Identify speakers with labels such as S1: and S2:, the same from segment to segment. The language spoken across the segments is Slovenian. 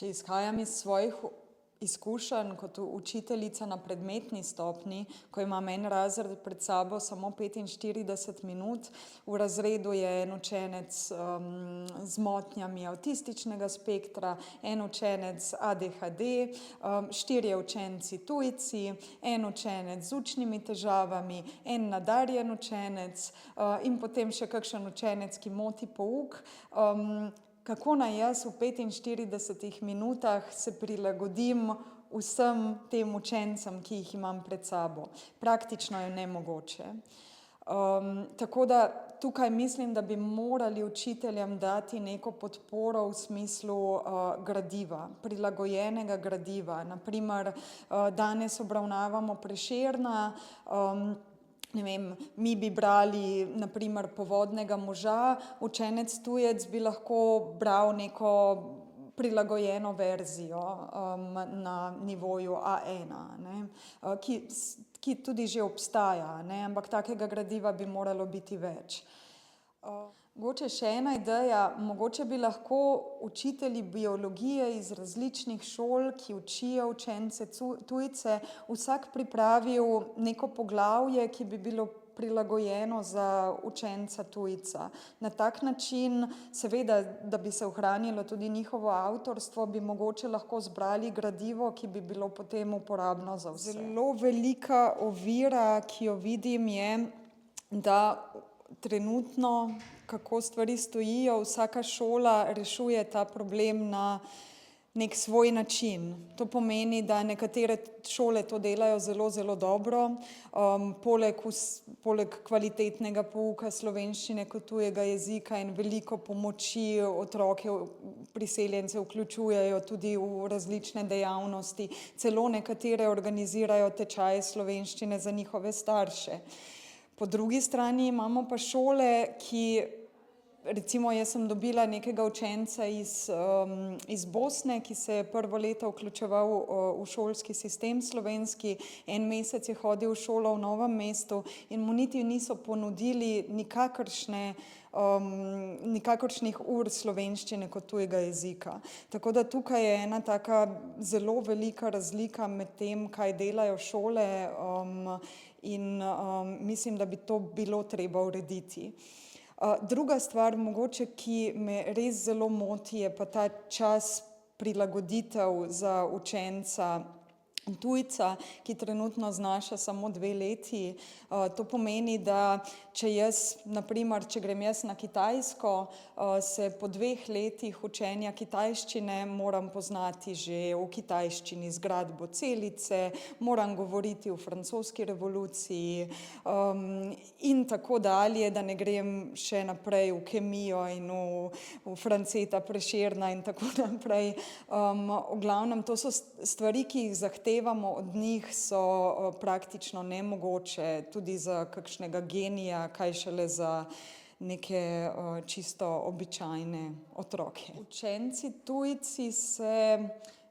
S1: Če izhajam iz svojih izkušenj kot učiteljica na predmetni stopnji, ko imam en razred pred sabo samo 45 minut, v razredu je en učenec z motnjami avtističnega spektra, en učenec ADHD, 4 učenci tujci, en učenec z učnimi težavami, en nadarjen učenec in potem še kakšen učenec, ki moti pouk. Kako naj jaz v 45 minutah se prilagodim vsem tem učencem, ki jih imam pred sabo? Praktično je nemogoče. Tako da tukaj mislim, da bi morali učiteljem dati neko podporo v smislu gradiva, prilagojenega gradiva. Naprimer, danes obravnavamo Prešerna, ne vem, mi bi brali naprimer Povodnega moža, učenec tujec bi lahko bral neko prilagojeno verzijo na nivoju A1, ne, ki tudi že obstaja, ne, ampak takega gradiva bi moralo biti več. Mogoče še ena ideja, mogoče bi lahko učitelji biologije iz različnih šol, ki učijo učence tujce, vsak pripravil neko poglavje, ki bi bilo prilagojeno za učenca tujca. Na tak način, seveda, da bi se ohranilo tudi njihovo avtorstvo, bi mogoče lahko zbrali gradivo, ki bi bilo potem uporabno za vse. Zelo velika ovira, ki jo vidim, je, da trenutno, kako stvari stojijo, vsaka šola rešuje ta problem na nek svoj način. To pomeni, da nekatere šole to delajo zelo, zelo dobro. Poleg kvalitetnega pouka slovenščine kot tujega jezika in veliko pomoči otroke priseljence vključujejo tudi v različne dejavnosti. Celo nekatere organizirajo tečaje slovenščine za njihove starše. Po drugi strani imamo pa šole, ki, recimo jaz sem dobila nekega učenca iz Bosne, ki se je prvo leto vključeval v šolski sistem slovenski, en mesec je hodil v šolo v Novem mestu in mu niti niso ponudili nikakršnih ur slovenščine kot tujega jezika. Tako da tukaj je ena taka zelo velika razlika med tem, kaj delajo šole in mislim, da bi to bilo treba urediti. Druga stvar mogoče, ki me res zelo moti, je pa ta čas prilagoditev za učenca tujca, ki trenutno znaša samo 2 leti. To pomeni, da če grem jaz na Kitajsko, se po 2 letih učenja kitajščine moram poznati že v kitajščini zgradbo celice, moram govoriti o francoski revoluciji in tako dalje, da ne grem še naprej v kemijo in v Franceta Prešerna in tako naprej. V glavnem, to so stvari, ki jih zahtevamo od njih, so praktično nemogoče, tudi za kakšnega genija, kaj šele za neke čisto običajne otroke. Učenci tujci se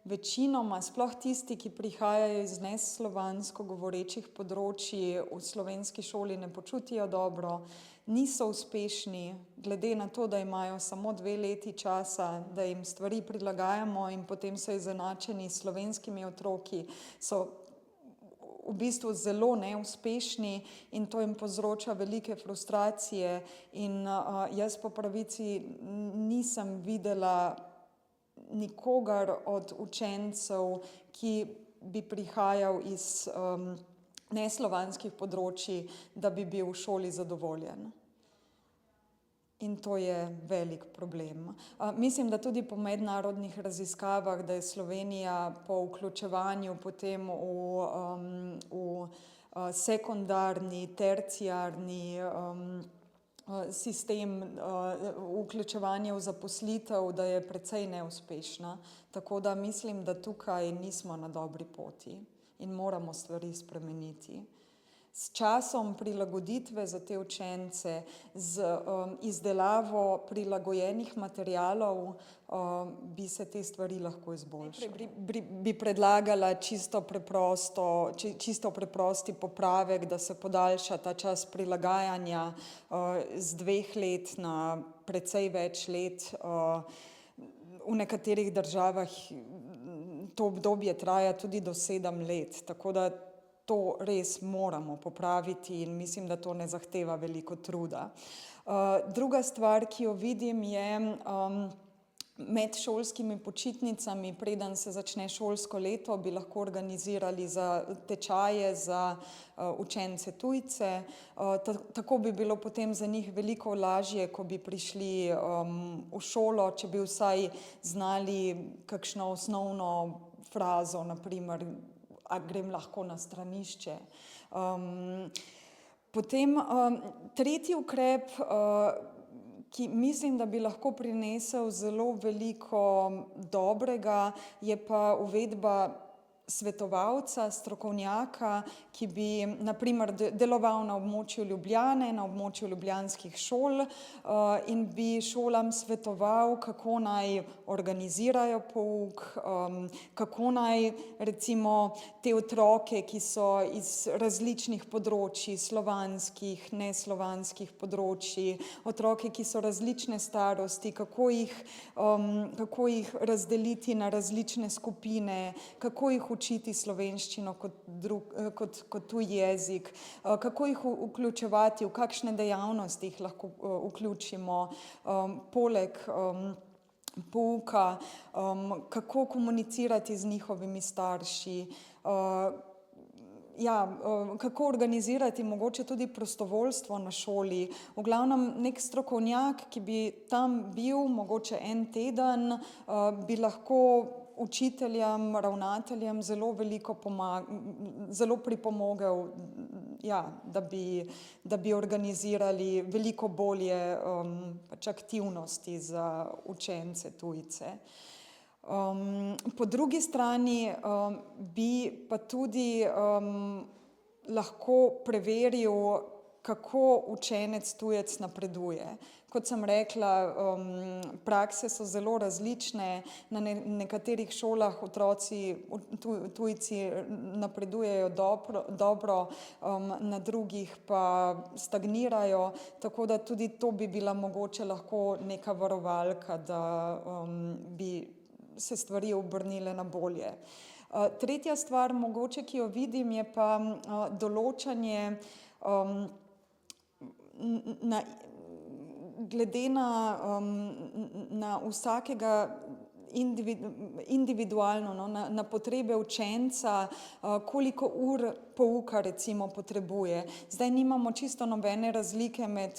S1: večinoma, sploh tisti, ki prihajajo iz neslovansko govorečih področij, v slovenski šoli ne počutijo dobro, niso uspešni, glede na to, da imajo samo 2 leti časa, da jim stvari prilagajamo in potem so izenačeni s slovenskimi otroki, so v bistvu zelo neuspešni in to jim povzroča velike frustracije in jaz po pravici nisem videla nikogar od učencev, ki bi prihajal iz neslovanskih področij, da bi bil v šoli zadovoljen. In to je velik problem. Mislim, da tudi po mednarodnih raziskavah, da je Slovenija po vključevanju potem v sekundarni, terciarni sistem vključevanja v zaposlitev, da je precej neuspešna. Tako da mislim, da tukaj nismo na dobri poti in moramo stvari spremeniti. S časom prilagoditve za te učence, z izdelavo prilagojenih materialov bi se te stvari lahko izboljšale. Bi predlagala čisto preprosti popravek, da se podaljša ta čas prilagajanja z 2 let na precej več let. v nekaterih državah to obdobje traja tudi do 7 let, tako da to res moramo popraviti in mislim, da to ne zahteva veliko truda. Druga stvar, ki jo vidim, je med šolskimi počitnicami, preden se začne šolsko leto, bi lahko organizirali za tečaje za učence tujce. Tako bi bilo potem za njih veliko lažje, ko bi prišli v šolo, če bi vsaj znali kakšno osnovno frazo, naprimer, a grem lahko na stranišče. Potem tretji ukrep, ki mislim, da bi lahko prinesel zelo veliko dobrega, je pa uvedba svetovalca, strokovnjaka, ki bi na primer deloval na območju Ljubljane, na območju ljubljanskih šol in bi šolam svetoval, kako naj organizirajo pouk, kako naj recimo te otroke, ki so iz različnih področij, slovanskih, neslovanskih področij, otroke, ki so različne starosti, kako jih razdeliti na različne skupine, kako jih učiti slovenščino kot tuj jezik, kako jih vključevati, v kakšne dejavnosti jih lahko vključimo, poleg pouka, kako komunicirati z njihovimi starši, kako organizirati mogoče tudi prostovoljstvo na šoli. V glavnem nek strokovnjak, ki bi tam bil mogoče en teden, bi lahko učiteljem, ravnateljem zelo veliko zelo pripomogel, da bi organizirali veliko bolje pač aktivnosti za učence tujce. Po drugi strani bi pa tudi lahko preveril, kako učenec tujec napreduje. Kot sem rekla, prakse so zelo različne, na nekaterih šolah otroci, tujci napredujejo dobro, na drugih pa stagnirajo, tako da tudi to bi bila mogoče lahko neka varovalka, da bi se stvari obrnile na bolje. Tretja stvar mogoče, ki jo vidim, je pa določanje glede na vsakega individualno, na potrebe učenca, koliko ur pouka recimo potrebuje. Zdaj nimamo čisto nobene razlike med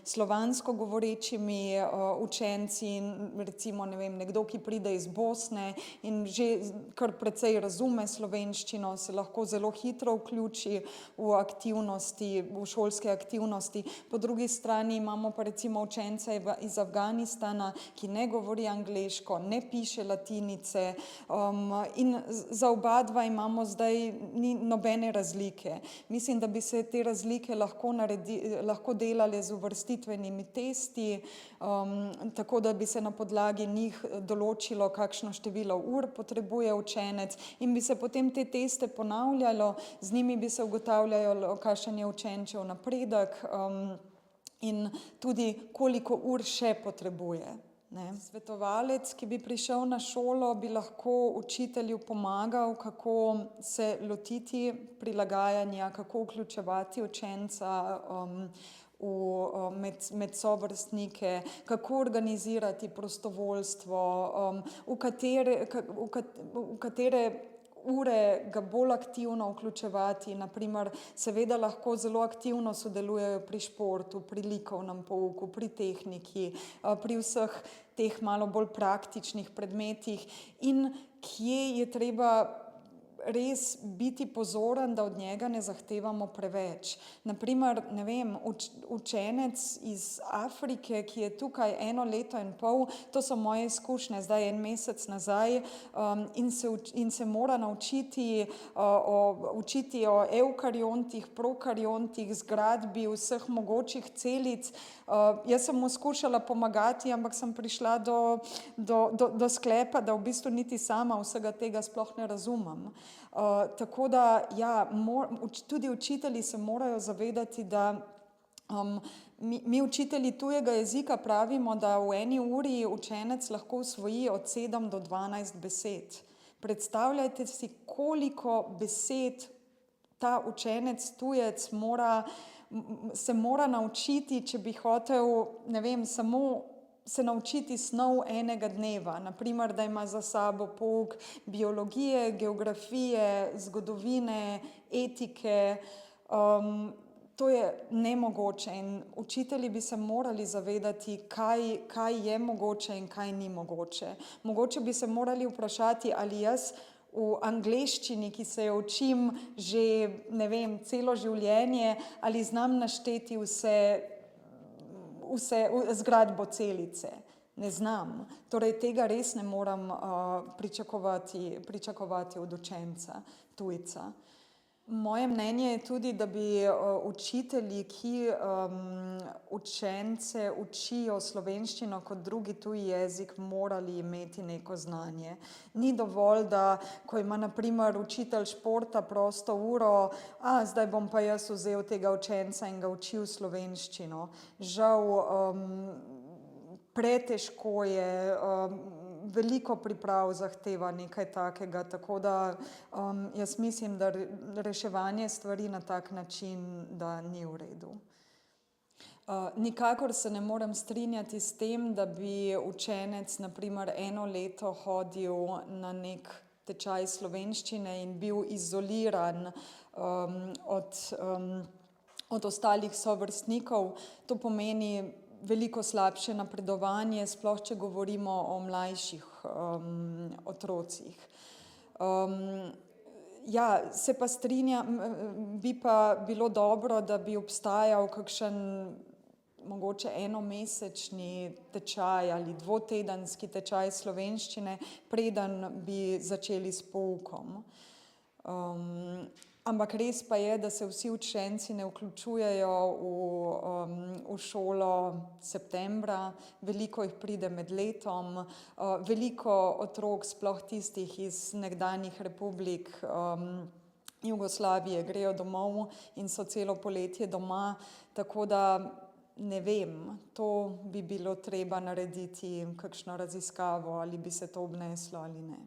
S1: slovansko govorečimi učenci in recimo, ne vem, nekdo, ki pride iz Bosne in že kar precej razume slovenščino, se lahko zelo hitro vključi v aktivnosti, v šolske aktivnosti. Po drugi strani imamo pa recimo učence iz Afganistana, ki ne govori angleško, ne piše latinice in za oba dva imamo zdaj ni nobene razlike. Mislim, da bi se te razlike lahko delale z uvrstitvenimi testi, tako da bi se na podlagi njih določilo, kakšno število ur potrebuje učenec in bi se potem te teste ponavljalo, z njimi bi se ugotavljalo, kakšen je učenčev napredek in tudi koliko ur še potrebuje. Svetovalec, ki bi prišel na šolo, bi lahko učitelju pomagal, kako se lotiti prilagajanja, kako vključevati učenca med sovrstnike, kako organizirati prostovoljstvo, v katere ure ga bolj aktivno vključevati, naprimer, seveda lahko zelo aktivno sodelujejo pri športu, pri likovnem pouku, pri tehniki, pri vseh teh malo bolj praktičnih predmetih in kje je treba res biti pozoren, da od njega ne zahtevamo preveč. Naprimer, ne vem, učenec iz Afrike, ki je tukaj 1 leto in pol, to so moje izkušnje zdaj 1 mesec nazaj, in se mora naučiti o evkariontih, prokariontih, zgradbi vseh mogočih celic. Jaz sem mu skušala pomagati, ampak sem prišla do sklepa, da v bistvu niti sama vsega tega sploh ne razumem. Tako da, tudi učitelji se morajo zavedati, da Mi učitelji tujega jezika pravimo, da v eni uri učenec lahko usvoji od 7 do 12 besed. Predstavljajte si, koliko besed ta učenec tujec se mora naučiti, če bi hotel, ne vem, samo se naučiti snov enega dneva. Naprimer, da ima za sabo pouk biologije, geografije, zgodovine, etike. To je nemogoče in učitelji bi se morali zavedati, kaj je mogoče in kaj ni mogoče. Mogoče bi se morali vprašati, ali jaz v angleščini, ki se jo učim že, ne vem, celo življenje, ali znam našteti vse zgradbo celice. Ne znam. Torej, tega res ne moram pričakovati od učenca, tujca. Moje mnenje je tudi, da bi učitelji, ki učence učijo slovenščino kot drugi tuji jezik, morali imeti neko znanje. Ni dovolj, da ko ima na primer učitelj športa prosto uro, zdaj bom pa jaz vzel tega učenca in ga učil slovenščino. Žal, pretežko je, veliko priprav zahteva nekaj takega, tako da jaz mislim, da reševanje stvari na tak način, da ni v redu. Nikakor se ne morem strinjati s tem, da bi učenec na primer 1 leto hodil na nek tečaj slovenščine in bil izoliran od ostalih sovrstnikov. To pomeni veliko slabše napredovanje, sploh če govorimo o mlajših otrocih. Se pa strinjam, bi pa bilo dobro, da bi obstajal kakšen mogoče enomesečni tečaj ali dvotedenski tečaj slovenščine, preden bi začeli s poukom. Ampak res pa je, da se vsi učenci ne vključujejo v šolo septembra, veliko jih pride med letom, veliko otrok, sploh tistih iz nekdanjih republik Jugoslavije, grejo domov in so celo poletje doma, tako da ne vem, to bi bilo treba narediti kakšno raziskavo, ali bi se to obneslo ali ne.